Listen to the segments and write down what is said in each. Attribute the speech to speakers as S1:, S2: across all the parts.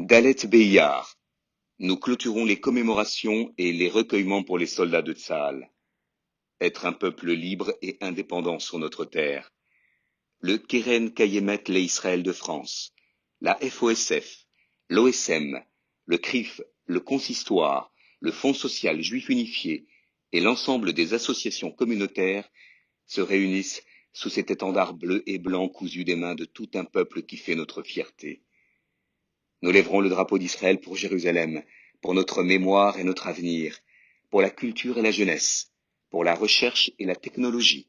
S1: Dalet Beyar, nous clôturons les commémorations et les recueillements pour les soldats de Tsahal. Être un peuple libre et indépendant sur notre terre. Le Keren Kayemet les Israël de France, la FOSF, l'OSM, le CRIF, le Consistoire, le Fonds social juif unifié et l'ensemble des associations communautaires se réunissent sous cet étendard bleu et blanc cousu des mains de tout un peuple qui fait notre fierté. Nous lèverons le drapeau d'Israël pour Jérusalem, pour notre mémoire et notre avenir, pour la culture et la jeunesse, pour la recherche et la technologie,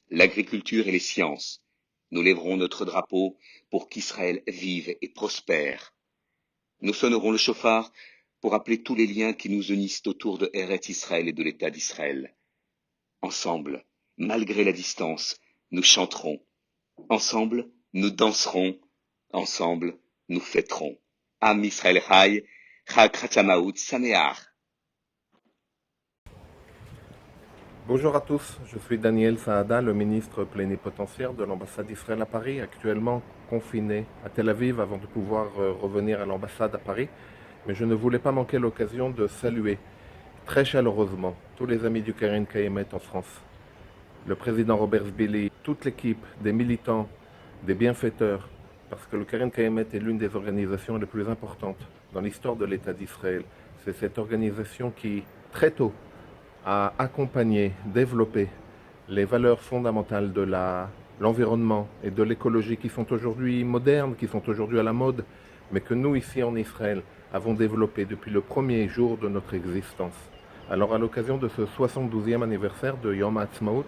S1: l'agriculture et les sciences. Nous lèverons notre drapeau pour qu'Israël vive et prospère. Nous sonnerons le chauffard pour appeler tous les liens qui nous unissent autour de Eretz Israël et de l'État d'Israël. Ensemble, malgré la distance, nous chanterons. Ensemble, nous danserons. Ensemble, nous fêterons. Am Israël Chai, Chag Chatzamaout Sameach.
S2: Bonjour à tous, je suis Daniel Saada, le ministre plénipotentiaire de l'ambassade d'Israël à Paris, actuellement confiné à Tel Aviv avant de pouvoir revenir à l'ambassade à Paris. Mais je ne voulais pas manquer l'occasion de saluer très chaleureusement tous les amis du Keren Kayemet en France, le président Robert Zbili, toute l'équipe des militants, des bienfaiteurs, parce que le Keren Kayemet est l'une des organisations les plus importantes dans l'histoire de l'État d'Israël. C'est cette organisation qui, très tôt, a accompagné, développé les valeurs fondamentales de l'environnement et de l'écologie qui sont aujourd'hui modernes, qui sont aujourd'hui à la mode, mais que nous, ici en Israël, avons développé depuis le premier jour de notre existence. Alors, à l'occasion de ce 72e anniversaire de Yom HaAtzmaut,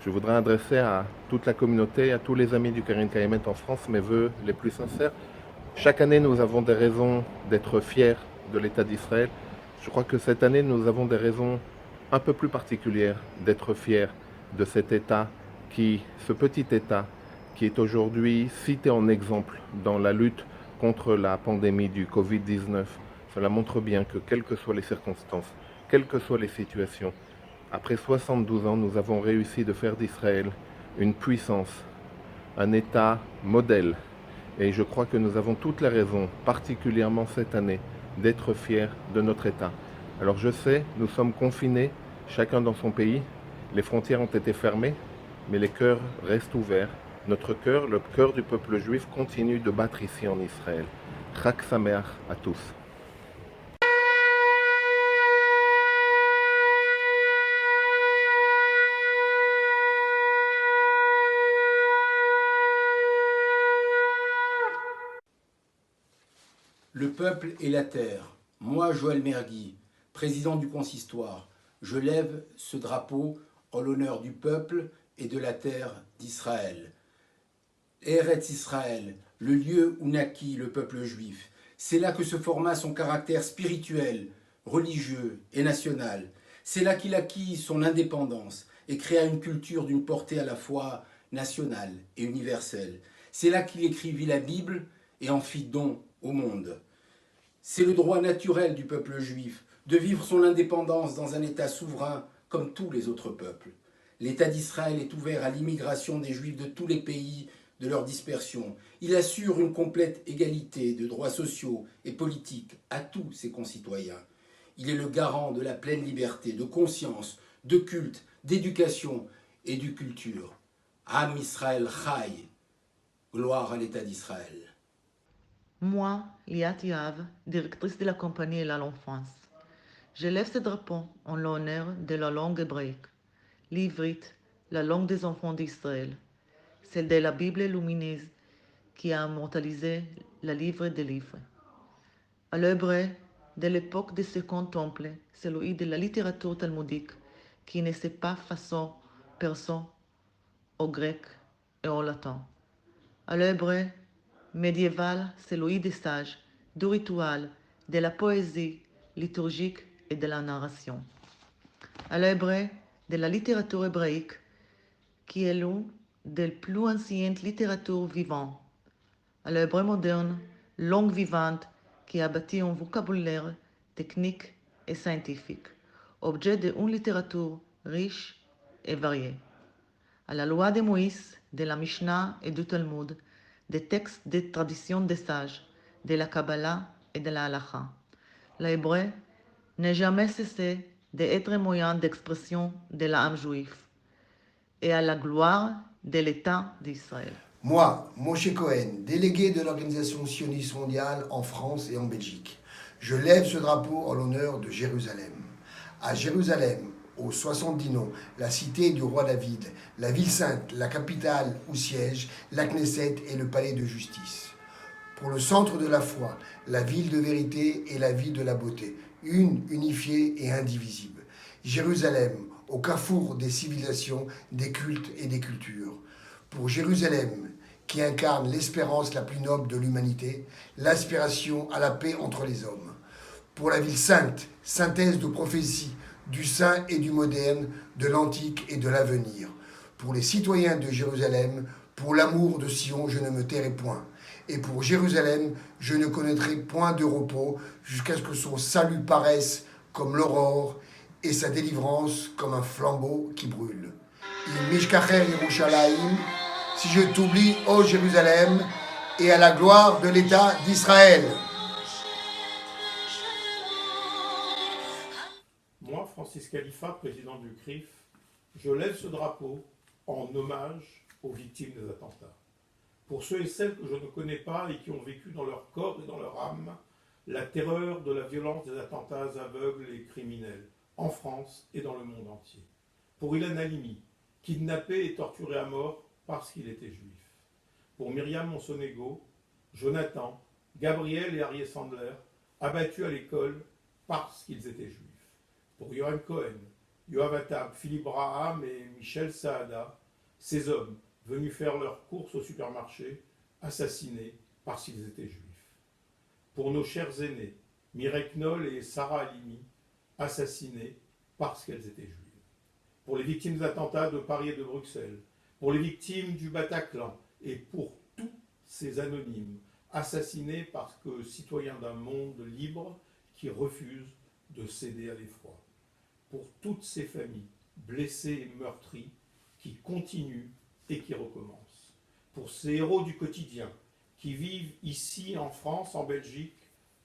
S2: je voudrais adresser à toute la communauté, à tous les amis du Keren Kayemet en France, mes voeux les plus sincères. Chaque année, nous avons des raisons d'être fiers de l'État d'Israël. Je crois que cette année, nous avons des raisons un peu plus particulière d'être fier de cet État ce petit État qui est aujourd'hui cité en exemple dans la lutte contre la pandémie du Covid-19. Cela montre bien que quelles que soient les circonstances, quelles que soient les situations, après 72 ans, nous avons réussi de faire d'Israël une puissance, un État modèle. Et je crois que nous avons toutes les raisons, particulièrement cette année, d'être fiers de notre État. Alors je sais, nous sommes confinés, chacun dans son pays, les frontières ont été fermées, mais les cœurs restent ouverts. Notre cœur, le cœur du peuple juif, continue de battre ici en Israël. Chag Sameach à tous.
S3: Le peuple et la terre. Moi, Joël Mergui, président du consistoire, je lève ce drapeau en l'honneur du peuple et de la terre d'Israël. Eretz Israël, le lieu où naquit le peuple juif. C'est là que se forma son caractère spirituel, religieux et national. C'est là qu'il acquit son indépendance et créa une culture d'une portée à la fois nationale et universelle. C'est là qu'il écrivit la Bible et en fit don au monde. C'est le droit naturel du peuple juif de vivre son indépendance dans un État souverain comme tous les autres peuples. L'État d'Israël est ouvert à l'immigration des Juifs de tous les pays de leur dispersion. Il assure une complète égalité de droits sociaux et politiques à tous ses concitoyens. Il est le garant de la pleine liberté de conscience, de culte, d'éducation et de culture. Am Israël Chai, gloire à l'État d'Israël.
S4: Moi, Liat Yav, directrice de la compagnie Elal l'enfance, je lève ce drapeau en l'honneur de la langue hébraïque, l'ivrite, la langue des enfants d'Israël, celle de la Bible lumineuse qui a immortalisé le livre des livres. À l'hébreu de l'époque du Second Temple, celui de la littérature talmudique qui ne sait pas façon persan, au grec et au latin. À l'hébreu médiéval, celui des sages, du rituel, de la poésie liturgique et de la narration. À l'hébreu de la littérature hébraïque, qui est l'une des plus anciennes littératures vivantes. À l'hébreu moderne, langue vivante qui a bâti un vocabulaire technique et scientifique, objet d'une littérature riche et variée. À la loi de Moïse, de la Mishnah et du Talmud, des textes des traditions des sages, de la Kabbalah et de la halakha. L'hébreu n'a jamais cessé d'être un moyen d'expression de l'âme juif et à la gloire de l'État d'Israël.
S5: Moi, Moshe Cohen, délégué de l'Organisation sioniste mondiale en France et en Belgique, je lève ce drapeau en l'honneur de Jérusalem. À Jérusalem, aux 70 noms, la cité du roi David, la ville sainte, la capitale où siège la Knesset et le palais de justice. Pour le centre de la foi, la ville de vérité et la ville de la beauté, une, unifiée et indivisible. Jérusalem, au carrefour des civilisations, des cultes et des cultures. Pour Jérusalem, qui incarne l'espérance la plus noble de l'humanité, l'aspiration à la paix entre les hommes. Pour la ville sainte, synthèse de prophéties, du saint et du moderne, de l'antique et de l'avenir. Pour les citoyens de Jérusalem, pour l'amour de Sion, je ne me tairai point. Et pour Jérusalem, je ne connaîtrai point de repos jusqu'à ce que son salut paraisse comme l'aurore et sa délivrance comme un flambeau qui brûle. Il mishkacher Yerushalayim, si je t'oublie, ô Jérusalem, et à la gloire de l'État d'Israël.
S6: Moi, Francis Khalifa, président du CRIF, je lève ce drapeau en hommage aux victimes des attentats. Pour ceux et celles que je ne connais pas et qui ont vécu dans leur corps et dans leur âme la terreur de la violence des attentats aveugles et criminels, en France et dans le monde entier. Pour Ilan Halimi, kidnappé et torturé à mort parce qu'il était juif. Pour Myriam Monsonego, Jonathan, Gabriel et Arié Sandler, abattus à l'école parce qu'ils étaient juifs. Pour Yohan Cohen, Yoav Attab, Philippe Braham et Michel Saada, ces hommes venus faire leurs courses au supermarché, assassinés parce qu'ils étaient juifs. Pour nos chers aînés, Mireille Knoll et Sarah Halimi, assassinés parce qu'elles étaient juives. Pour les victimes des attentats de Paris et de Bruxelles, pour les victimes du Bataclan et pour tous ces anonymes assassinés parce que citoyens d'un monde libre qui refusent de céder à l'effroi. Pour toutes ces familles blessées et meurtries qui continuent et qui recommencent. Pour ces héros du quotidien qui vivent ici en France, en Belgique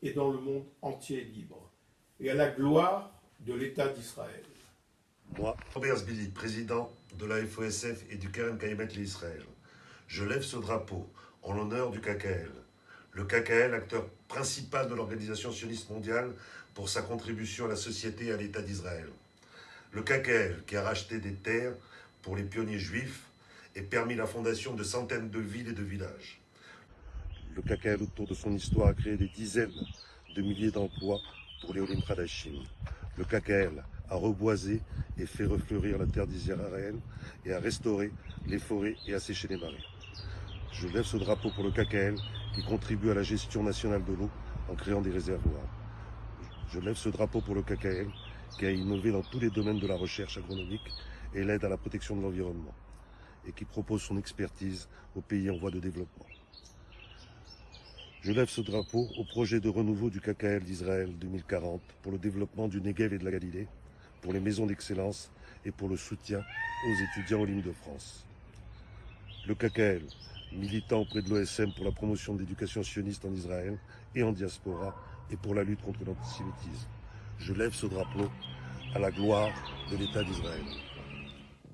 S6: et dans le monde entier libre. Et à la gloire de l'État d'Israël.
S7: Moi, Robert Zbili, président de la FOSF et du Keren Kayemet l'Israël, je lève ce drapeau en l'honneur du KKL. Le KKL, acteur principal de l'Organisation sioniste mondiale pour sa contribution à la société et à l'État d'Israël. Le KKL, qui a racheté des terres pour les pionniers juifs et permis la fondation de centaines de villes et de villages. Le KKL, autour de son histoire, a créé des dizaines de milliers d'emplois pour les Olim Khadashim. Le KKL a reboisé et fait refleurir la terre d'Israël et a restauré les forêts et a séché les marais. Je lève ce drapeau pour le KKL qui contribue à la gestion nationale de l'eau en créant des réservoirs. Je lève ce drapeau pour le KKL qui a innové dans tous les domaines de la recherche agronomique et l'aide à la protection de l'environnement et qui propose son expertise aux pays en voie de développement. Je lève ce drapeau au projet de renouveau du KKL d'Israël 2040 pour le développement du Negev et de la Galilée, pour les maisons d'excellence et pour le soutien aux étudiants aux lignes de France. Le KKL, militant auprès de l'OSM pour la promotion de l'éducation sioniste en Israël et en diaspora et pour la lutte contre l'antisémitisme. Je lève ce drapeau à la gloire de l'État d'Israël.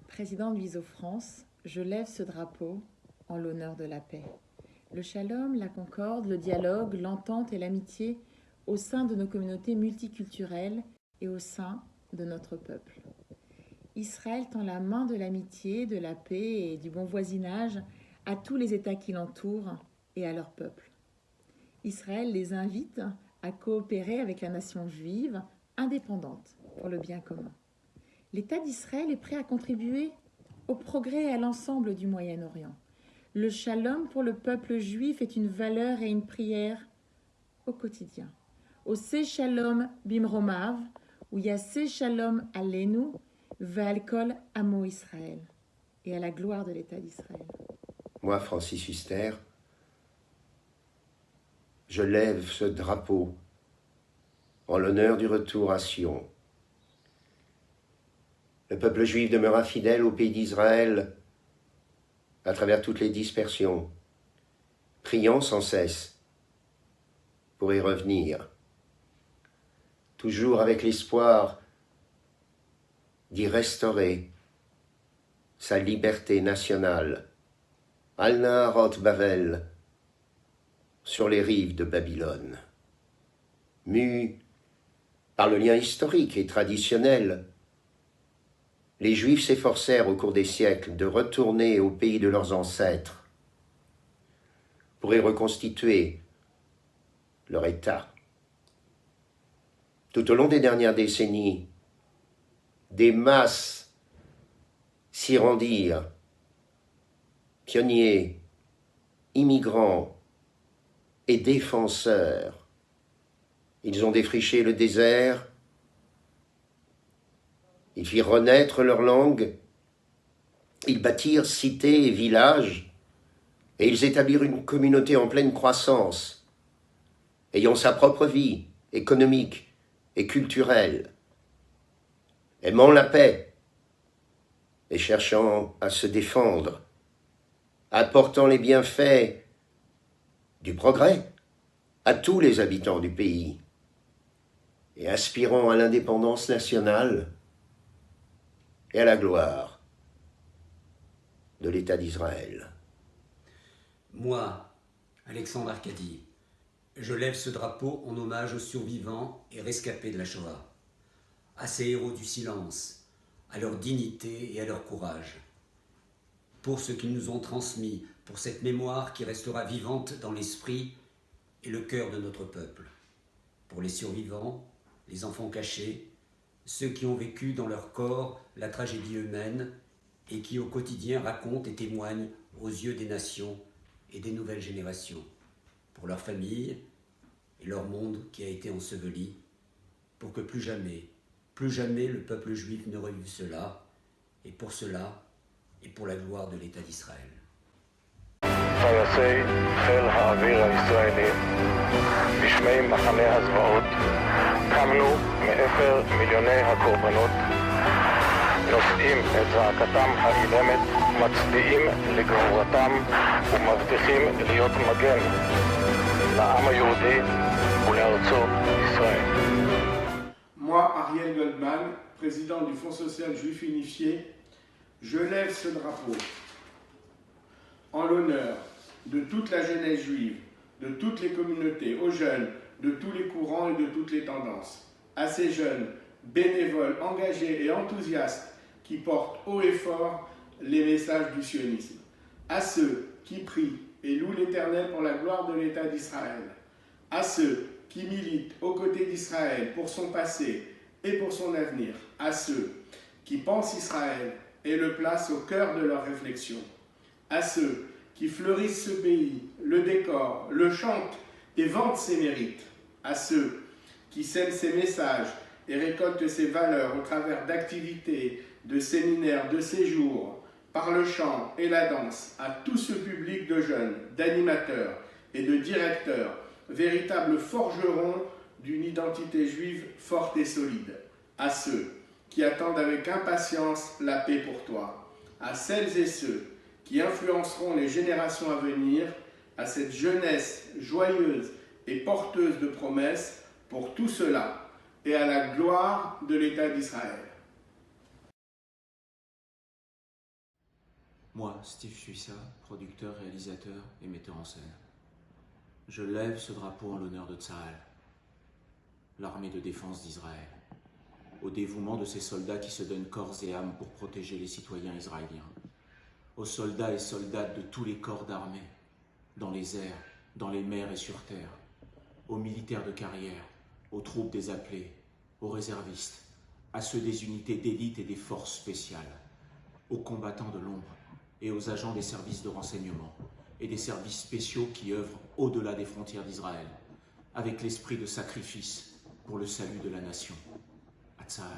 S8: Président de l'ISO France, je lève ce drapeau en l'honneur de la paix. Le shalom, la concorde, le dialogue, l'entente et l'amitié au sein de nos communautés multiculturelles et au sein de notre peuple. Israël tend la main de l'amitié, de la paix et du bon voisinage à tous les États qui l'entourent et à leur peuple. Israël les invite à coopérer avec la nation juive indépendante pour le bien commun. L'État d'Israël est prêt à contribuer au progrès et à l'ensemble du Moyen-Orient. Le shalom pour le peuple juif est une valeur et une prière au quotidien. Ose shalom bimromav, ou yase shalom alenu, ve'al kol amo Israël, et à la gloire de l'État d'Israël.
S9: Moi, Francis Huster, je lève ce drapeau en l'honneur du retour à Sion. Le peuple juif demeura fidèle au pays d'Israël à travers toutes les dispersions, priant sans cesse pour y revenir, toujours avec l'espoir d'y restaurer sa liberté nationale, Al-Naharot Bavel, sur les rives de Babylone. Mus par le lien historique et traditionnel, les Juifs s'efforcèrent au cours des siècles de retourner au pays de leurs ancêtres pour y reconstituer leur État. Tout au long des dernières décennies, des masses s'y rendirent, pionniers, immigrants et défenseurs. Ils ont défriché le désert, ils firent renaître leur langue, ils bâtirent cités et villages, et ils établirent une communauté en pleine croissance, ayant sa propre vie économique et culturelle, aimant la paix et cherchant à se défendre, apportant les bienfaits du progrès à tous les habitants du pays et aspirant à l'indépendance nationale et à la gloire de l'État d'Israël.
S10: Moi, Alexandre Arcadie, je lève ce drapeau en hommage aux survivants et rescapés de la Shoah, à ces héros du silence, à leur dignité et à leur courage, pour ce qu'ils nous ont transmis, pour cette mémoire qui restera vivante dans l'esprit et le cœur de notre peuple, pour les survivants, les enfants cachés, ceux qui ont vécu dans leur corps la tragédie humaine et qui au quotidien racontent et témoignent aux yeux des nations et des nouvelles générations, pour leur famille et leur monde qui a été enseveli, pour que plus jamais le peuple juif ne revive cela, et pour cela, et pour la gloire de l'État d'Israël.
S11: טייסי חיל האוויר הישראלי, בשמי מחנה הזוועות, קמנו מאפר מיליוני הקורבנות, נושאים את זעקתם האילמת, מצדיעים לגבורתם ומבטיחים להיות מגן לעם היהודי ולארצו ישראל.
S12: Moi, Ariel Goldman, président du Fonds social juif unifié, je lève ce drapeau en l'honneur de toute la jeunesse juive, de toutes les communautés, aux jeunes, de tous les courants et de toutes les tendances, à ces jeunes, bénévoles, engagés et enthousiastes qui portent haut et fort les messages du sionisme, à ceux qui prient et louent l'Éternel pour la gloire de l'État d'Israël, à ceux qui militent aux côtés d'Israël pour son passé et pour son avenir, à ceux qui pensent Israël et le placent au cœur de leurs réflexions, à ceux qui fleurissent ce pays, le décorent, le chantent et vantent ses mérites, à ceux qui sèment ses messages et récoltent ses valeurs au travers d'activités, de séminaires, de séjours, par le chant et la danse, à tout ce public de jeunes, d'animateurs et de directeurs, véritables forgerons d'une identité juive forte et solide, à ceux qui attendent avec impatience la paix pour toi, à celles et ceux qui influenceront les générations à venir, à cette jeunesse joyeuse et porteuse de promesses pour tout cela et à la gloire de l'État d'Israël.
S13: Moi, Steve Suissa, producteur, réalisateur et metteur en scène. Je lève ce drapeau en l'honneur de Tsahal, l'armée de défense d'Israël, au dévouement de ces soldats qui se donnent corps et âme pour protéger les citoyens israéliens, aux soldats et soldates de tous les corps d'armée, dans les airs, dans les mers et sur terre, aux militaires de carrière, aux troupes des appelés, aux réservistes, à ceux des unités d'élite et des forces spéciales, aux combattants de l'ombre et aux agents des services de renseignement et des services spéciaux qui œuvrent au-delà des frontières d'Israël, avec l'esprit de sacrifice pour le salut de la nation. À Tsahal,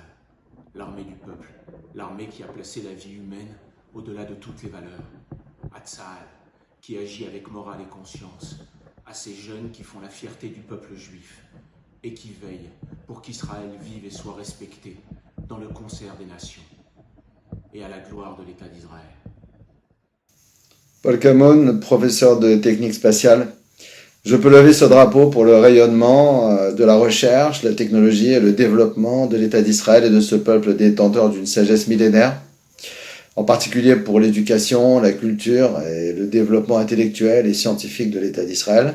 S13: l'armée du peuple, l'armée qui a placé la vie humaine au-delà de toutes les valeurs. À Tsahal, qui agit avec morale et conscience, à ces jeunes qui font la fierté du peuple juif et qui veillent pour qu'Israël vive et soit respecté dans le concert des nations et à la gloire de l'État d'Israël.
S14: Paul Camon, professeur de technique spatiale. Je peux lever ce drapeau pour le rayonnement de la recherche, la technologie et le développement de l'État d'Israël et de ce peuple détenteur d'une sagesse millénaire, en particulier pour l'éducation, la culture et le développement intellectuel et scientifique de l'État d'Israël,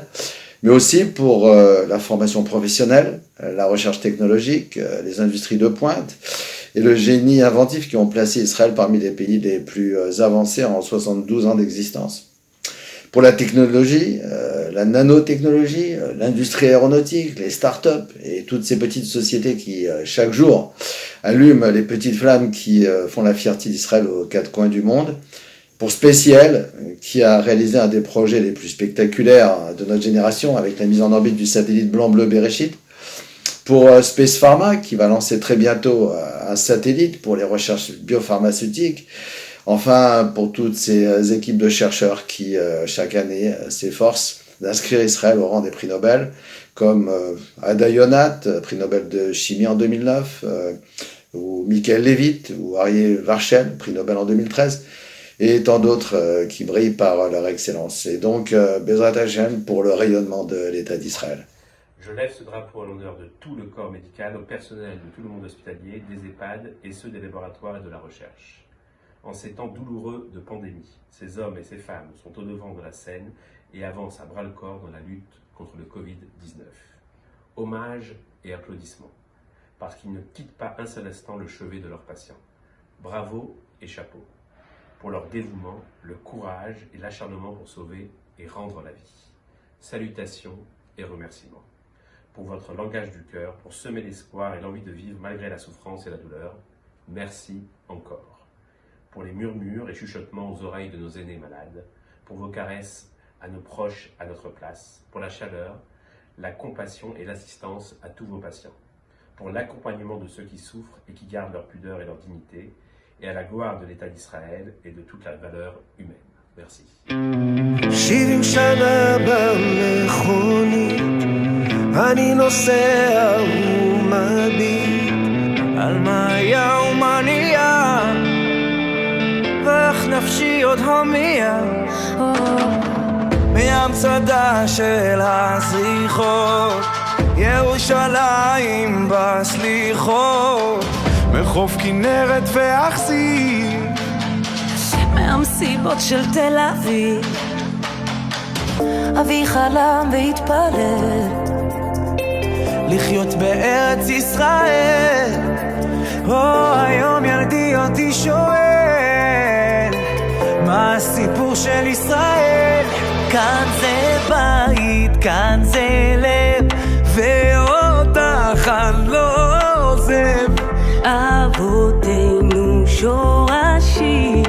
S14: mais aussi pour la formation professionnelle, la recherche technologique, les industries de pointe et le génie inventif qui ont placé Israël parmi les pays les plus avancés en 72 ans d'existence. Pour la technologie, la nanotechnologie, l'industrie aéronautique, les start-up et toutes ces petites sociétés qui, chaque jour, allument les petites flammes qui font la fierté d'Israël aux quatre coins du monde. Pour Speciel, qui a réalisé un des projets les plus spectaculaires de notre génération avec la mise en orbite du satellite blanc-bleu Bereshit. Pour Space Pharma, qui va lancer très bientôt un satellite pour les recherches biopharmaceutiques. Enfin, pour toutes ces équipes de chercheurs qui, chaque année, s'efforcent d'inscrire Israël au rang des prix Nobel, comme Ada Yonat, prix Nobel de chimie en 2009, ou Michael Levitt, ou Aryeh Varchel, prix Nobel en 2013, et tant d'autres qui brillent par leur excellence. Et donc, Bezrat Hashem pour le rayonnement de l'État d'Israël.
S15: Je lève ce drapeau à l'honneur de tout le corps médical, au personnel de tout le monde hospitalier, des EHPAD et ceux des laboratoires et de la recherche. En ces temps douloureux de pandémie, ces hommes et ces femmes sont au devant de la scène et avancent à bras-le-corps dans la lutte contre le Covid-19. Hommage et applaudissements, parce qu'ils ne quittent pas un seul instant le chevet de leurs patients. Bravo et chapeau, pour leur dévouement, le courage et l'acharnement pour sauver et rendre la vie. Salutations et remerciements. Pour votre langage du cœur, pour semer l'espoir et l'envie de vivre malgré la souffrance et la douleur, merci encore. Pour les murmures et chuchotements aux oreilles de nos aînés malades, pour vos caresses à nos proches à notre place, pour la chaleur, la compassion et l'assistance à tous vos patients, pour l'accompagnement de ceux qui souffrent et qui gardent leur pudeur et leur dignité, et à la gloire de l'État d'Israël et de toute la valeur humaine. Merci.
S16: 70 שנה במכונית, אני נוסע ומביט על מה היה ומה נהיה, ואיך נפשי עוד הומייה מהמצדה של הזריחות, ירושלים בסליחות, מחוף כנרת ואכזיב,
S17: מהמסיבות של תל אביב. אבי חלם והתפלל
S16: לחיות בארץ ישראל. היום ילדי אותי שואל מה הסיפור של ישראל.
S17: כאן זה בית, כאן זה לב,
S16: ואותך אני לא עוזב.
S17: אבותינו שורשים,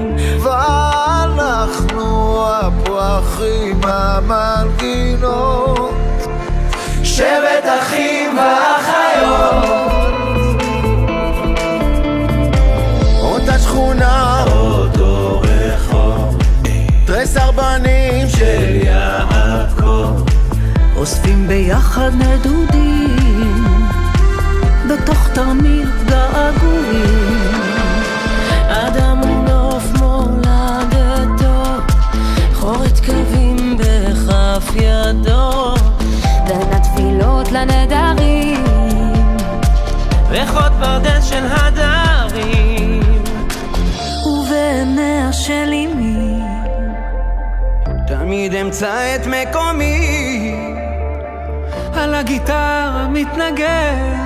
S16: ואנחנו הפרחים המנגינות, שבט אחים ואחיות. אותה שכונה, אותו רחוב, תרי סרבנים של יעקב,
S17: אוספים ביחד נדודים בתוך תרמיל געגועים. אדם נוף מולדתו, חורת קווים בכף ידו, בין התפילות לנדרים,
S16: ריחות ברדס של הדרים,
S17: ובעיניה של אמי
S16: תמיד אמצא את מקומי. על הגיטרה מתנגן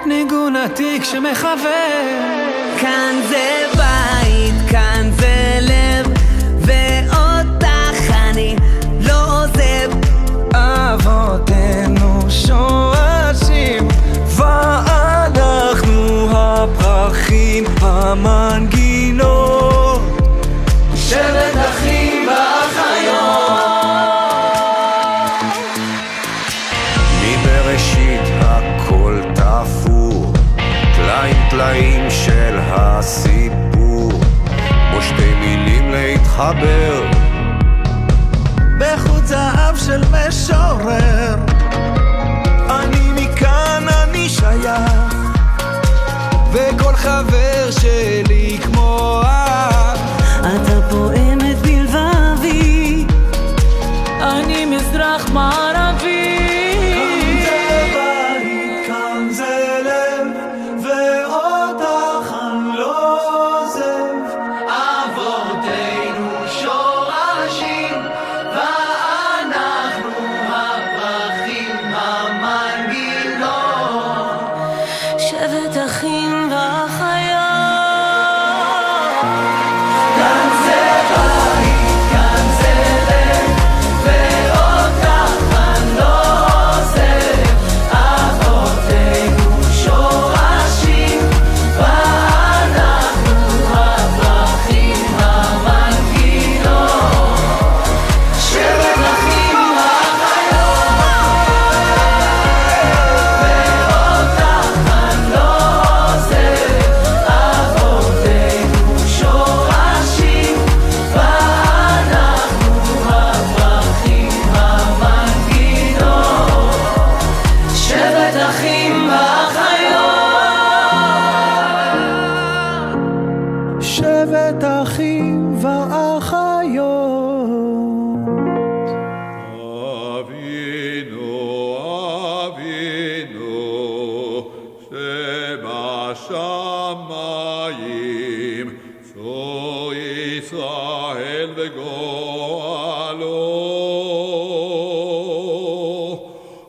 S16: ניגון עתיק שמחבר.
S17: כאן זה בית, כאן זה לב, ואותך אני לא עוזב.
S16: אבותינו שורשים, ואנחנו הפרחים המנגינות, שבט אחים ואחיות. מבראשית הכל תפור, טלאים טלאים של הסיפור, כמו שתי מילים להתחבר בחוט זהב של משורר. אני מכאן אני שייך, וכל חבר שלי כמו אח.
S17: אתה פועמת בלבבי, אני מזרח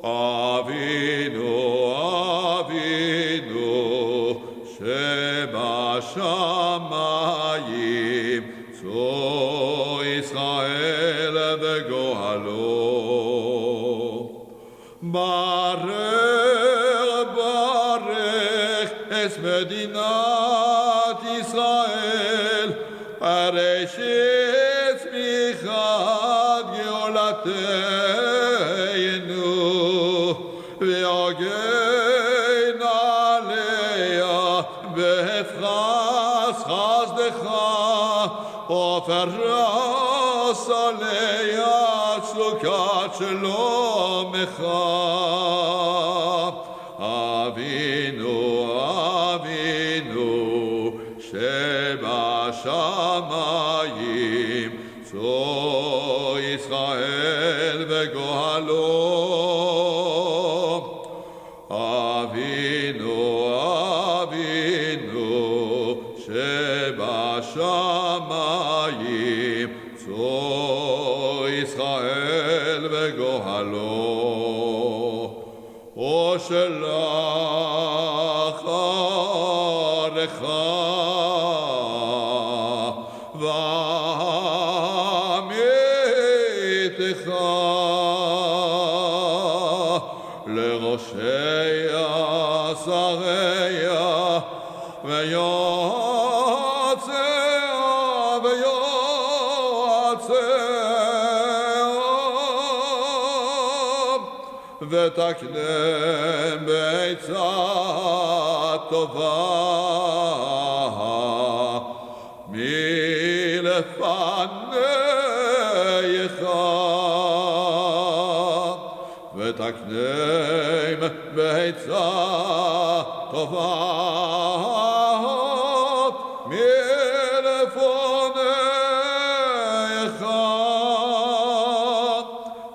S18: Avinu, Avinu, שבשמיים, צור ישראל וגואלו. ברך, ברך את מדינת ישראל, ראשית צמיחת גאולתנו, והגן עליה בפרס חסדך, ופרס עליה צדקת שלומך. אבינו, אבינו, שבשמיים, צור ישראל וגואלו. אבינו, אבינו, שבשמיים, צור ישראל וגואלו. ושלח ערך ועמיתך לראשי שריה ויועציה ותקנם בעצה טובה מלפניך, ותקנם בעצה טובה מלפניך.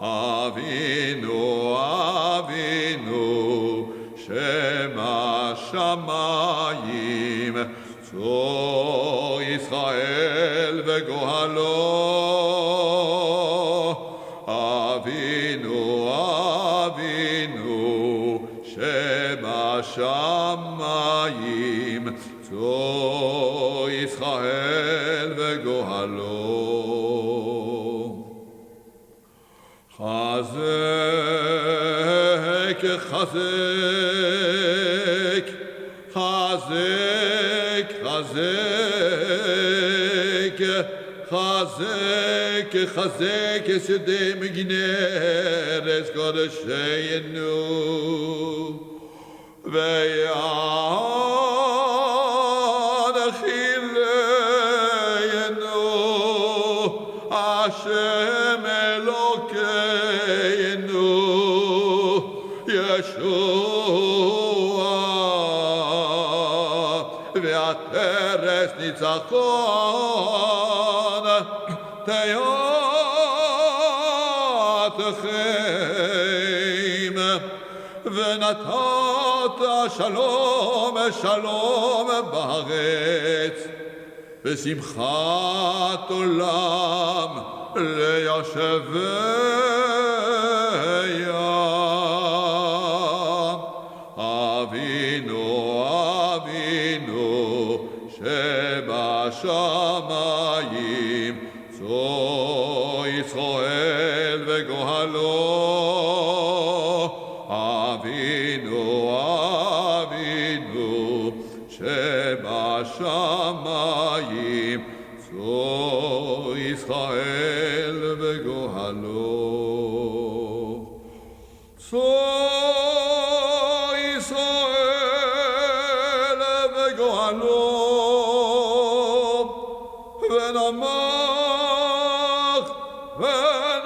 S18: אבינו, אבינו, שבשמיים, צור ישראל וגואלו. אבינו, אבינו, שבשמיים, צור ישראל וגואלו. חזק, חזק, חזק, חזק, חזק, חזק, שדה מגיני ארץ קודשנו, וינחילנו השם אלוקינו ישוע, והתרס ניצחון תהיותכם, ונתת שלום שלום בארץ, ושמחת עולם ליושביה. אבינו, אבינו, שבשמיים, צור ישראל וגואלו. אבינו, אבינו, שבשמיים, צור ישראל וגואלו. צור ישראל וגואלו, ונמך ונמך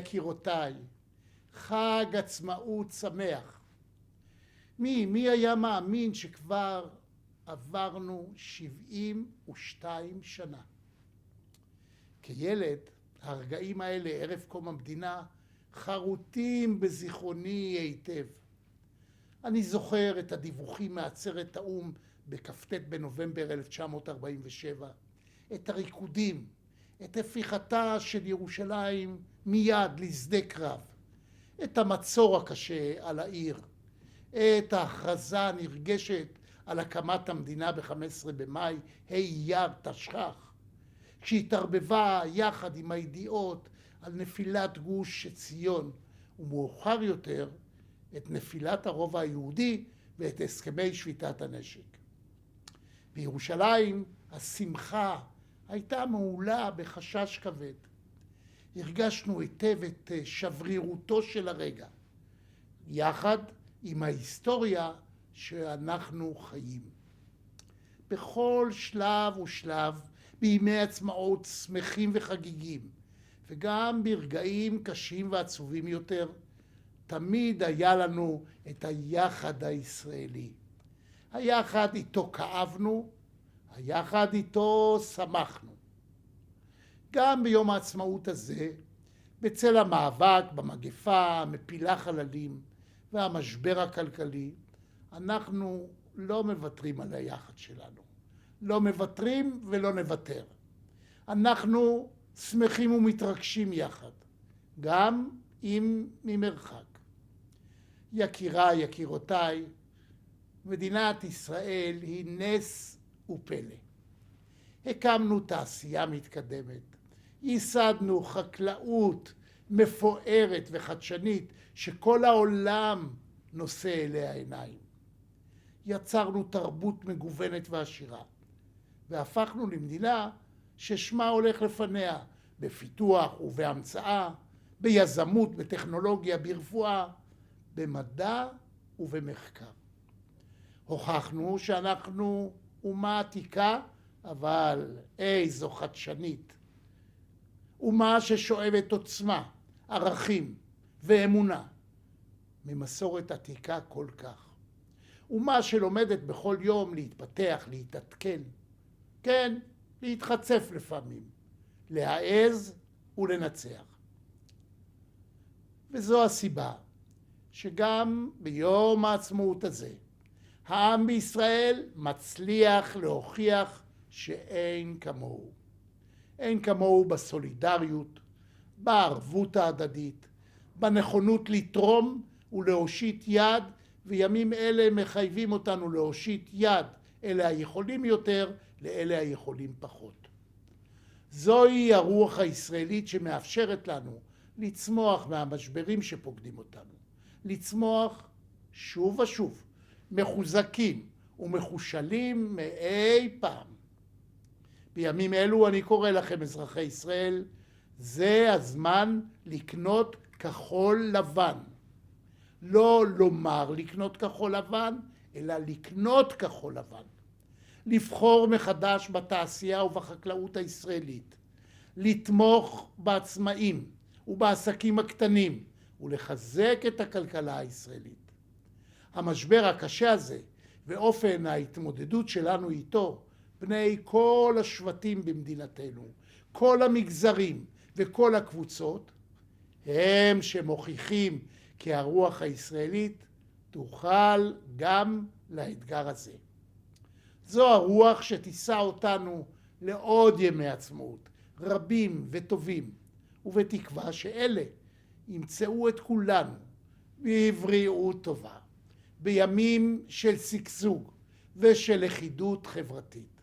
S19: ויקירותיי, חג עצמאות שמח. מי היה מאמין שכבר עברנו 72 שנה? כילד, הרגעים האלה ערב קום המדינה חרוטים בזיכרוני היטב. אני זוכר את הדיווחים מעצרת האו"ם בכ"ט בנובמבר 1947, את הריקודים, את הפיכתה של ירושלים מיד לשדה קרב, את המצור הקשה על העיר, את ההכרזה הנרגשת על הקמת המדינה ב-15 במאי, אייר תשכ"ח, כשהתערבבה יחד עם הידיעות על נפילת גוש ציון, ומאוחר יותר את נפילת הרובע היהודי ואת הסכמי שביתת הנשק. בירושלים השמחה הייתה מעולה בחשש כבד. הרגשנו היטב את שברירותו של הרגע, יחד עם ההיסטוריה שאנחנו חיים. בכל שלב ושלב, בימי עצמאות שמחים וחגיגים, וגם ברגעים קשים ועצובים יותר, תמיד היה לנו את היחד הישראלי. היחד איתו כאבנו, היחד איתו שמחנו. גם ביום העצמאות הזה, בצל המאבק במגפה, מפילה חללים והמשבר הכלכלי, אנחנו לא מוותרים על היחד שלנו. לא מוותרים ולא נוותר. אנחנו שמחים ומתרגשים יחד, גם אם ממרחק. יקיריי, יקירותיי, מדינת ישראל היא נס ופלא. הקמנו תעשייה מתקדמת, ייסדנו חקלאות מפוארת וחדשנית שכל העולם נושא אליה עיניים. יצרנו תרבות מגוונת ועשירה, והפכנו למדינה ששמה הולך לפניה בפיתוח ובהמצאה, ביזמות, בטכנולוגיה, ברפואה, במדע ובמחקר. הוכחנו שאנחנו אומה עתיקה, אבל איזו חדשנית. אומה ששואבת עוצמה, ערכים ואמונה ממסורת עתיקה כל כך. אומה שלומדת בכל יום להתפתח, להתעדכן, כן, להתחצף לפעמים, להעז ולנצח. וזו הסיבה שגם ביום העצמאות הזה, העם בישראל מצליח להוכיח שאין כמוהו. אין כמוהו בסולידריות, בערבות ההדדית, בנכונות לתרום ולהושיט יד, וימים אלה מחייבים אותנו להושיט יד אלה היכולים יותר לאלה היכולים פחות. זוהי הרוח הישראלית שמאפשרת לנו לצמוח מהמשברים שפוקדים אותנו, לצמוח שוב ושוב, מחוזקים ומחושלים מאי פעם. בימים אלו אני קורא לכם, אזרחי ישראל, זה הזמן לקנות כחול לבן. לא לומר לקנות כחול לבן, אלא לקנות כחול לבן. לבחור מחדש בתעשייה ובחקלאות הישראלית, לתמוך בעצמאים ובעסקים הקטנים ולחזק את הכלכלה הישראלית. המשבר הקשה הזה ואופן ההתמודדות שלנו איתו, בני כל השבטים במדינתנו, כל המגזרים וכל הקבוצות, הם שמוכיחים כי הרוח הישראלית תוכל גם לאתגר הזה. זו הרוח שתישא אותנו לעוד ימי עצמאות, רבים וטובים, ובתקווה שאלה ימצאו את כולנו בבריאות טובה, בימים של שגשוג ושל לכידות חברתית.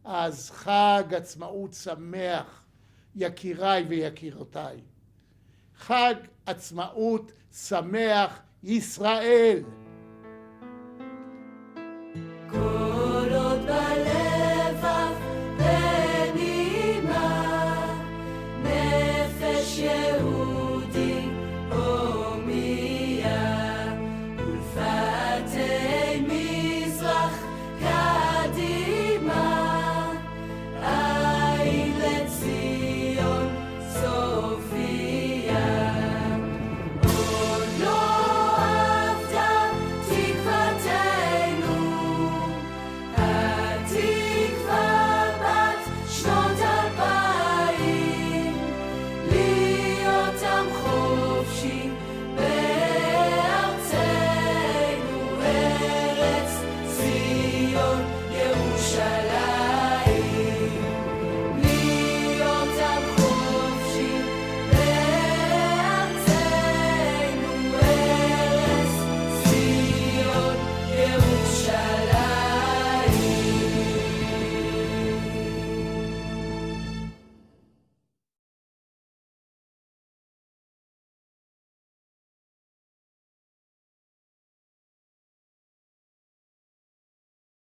S19: אז חג עצמאות שמח, יקיריי ויקירותיי. חג עצמאות שמח ישראל.